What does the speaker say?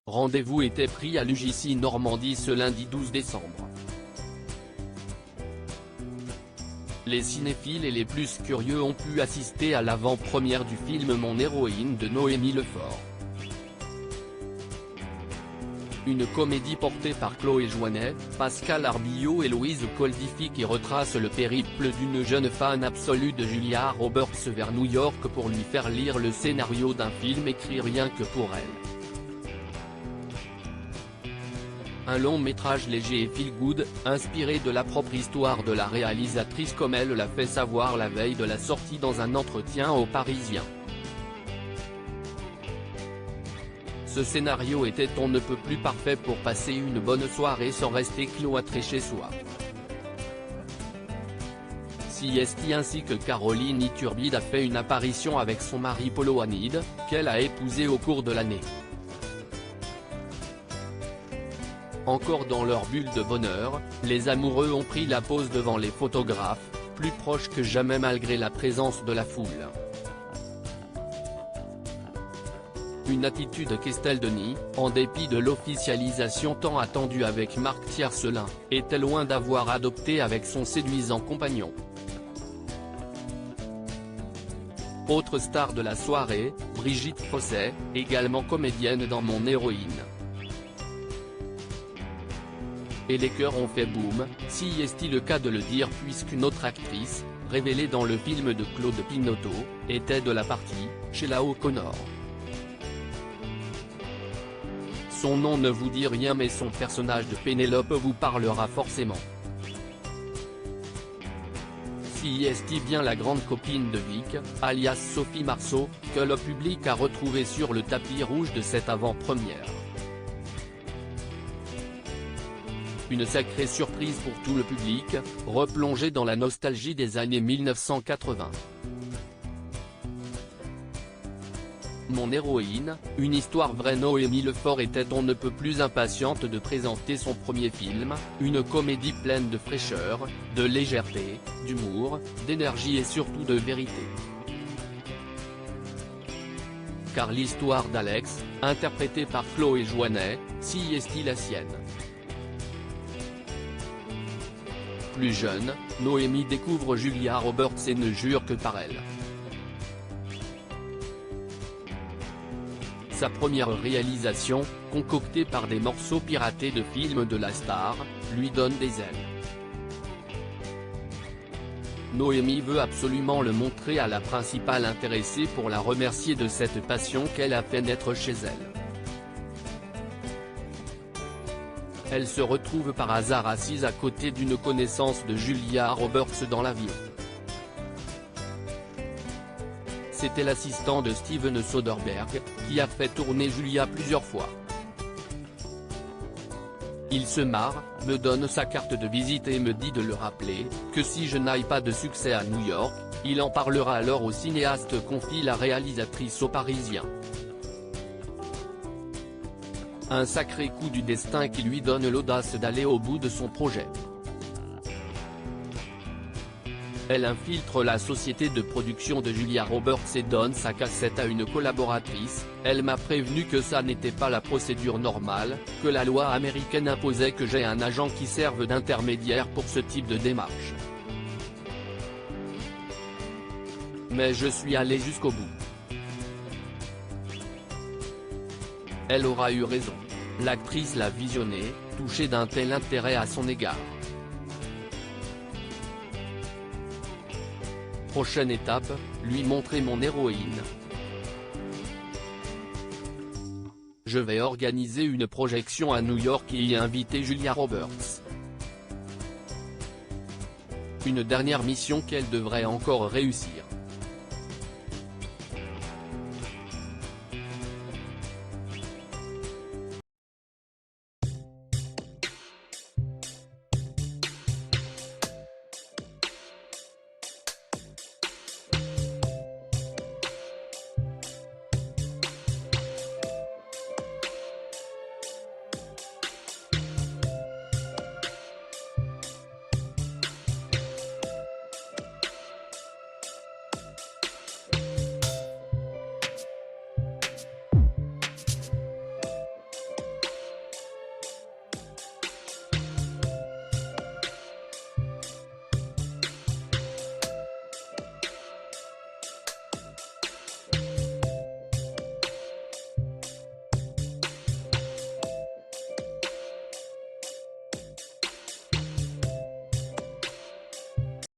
Rendez-vous était pris à l'UJC Normandie ce lundi 12 décembre. Les cinéphiles et les plus curieux ont pu assister à l'avant-première du film Mon héroïne de Noémie Lefort. Une comédie portée par Chloé Joannet, Pascal Arbillot et Louise Coldifi qui retrace le périple d'une jeune fan absolue de Julia Roberts vers New York pour lui faire lire le scénario d'un film écrit rien que pour elle. Un long métrage léger et feel-good, inspiré de la propre histoire de la réalisatrice comme elle l'a fait savoir la veille de la sortie dans un entretien au Parisien. Ce scénario était on ne peut plus parfait pour passer une bonne soirée sans rester cloîtré chez soi. Siesti ainsi que Caroline Iturbide a fait une apparition avec son mari Polo Hanid, qu'elle a épousé au cours de l'année. Encore dans leur bulle de bonheur, les amoureux ont pris la pose devant les photographes, plus proches que jamais malgré la présence de la foule. Une attitude qu'Estelle Denis, en dépit de l'officialisation tant attendue avec Marc Tiercelin, était loin d'avoir adopté avec son séduisant compagnon. Autre star de la soirée, Brigitte Fossey, également comédienne dans Mon héroïne. Et les cœurs ont fait boum, si est-il le cas de le dire puisqu'une autre actrice, révélée dans le film de Claude Pinoteau, était de la partie, Sheila O'Connor. Son nom ne vous dit rien mais son personnage de Pénélope vous parlera forcément. Si est bien la grande copine de Vic, alias Sophie Marceau, que le public a retrouvé sur le tapis rouge de cette avant-première. Une sacrée surprise pour tout le public, replongé dans la nostalgie des années 1980. Mon héroïne, une histoire vraie. Noémie Lefort était on ne peut plus impatiente de présenter son premier film, une comédie pleine de fraîcheur, de légèreté, d'humour, d'énergie et surtout de vérité. Car l'histoire d'Alex, interprétée par Chloé Joannet, si est la sienne. Plus jeune, Noémie découvre Julia Roberts et ne jure que par elle. Sa première réalisation, concoctée par des morceaux piratés de films de la star, lui donne des ailes. Noémie veut absolument le montrer à la principale intéressée pour la remercier de cette passion qu'elle a fait naître chez elle. Elle se retrouve par hasard assise à côté d'une connaissance de Julia Roberts dans l'avion. C'était l'assistant de Steven Soderbergh, qui a fait tourner Julia plusieurs fois. Il se marre, me donne sa carte de visite et me dit de le rappeler, que si je n'aille pas de succès à New York, il en parlera alors au cinéaste, confie la réalisatrice au Parisien. Un sacré coup du destin qui lui donne l'audace d'aller au bout de son projet. Elle infiltre la société de production de Julia Roberts et donne sa cassette à une collaboratrice. Elle m'a prévenu que ça n'était pas la procédure normale, que la loi américaine imposait que j'ai un agent qui serve d'intermédiaire pour ce type de démarche. Mais je suis allé jusqu'au bout. Elle aura eu raison. L'actrice l'a visionné, touchée d'un tel intérêt à son égard. Prochaine étape, lui montrer mon héroïne. Je vais organiser une projection à New York et y inviter Julia Roberts. Une dernière mission qu'elle devrait encore réussir.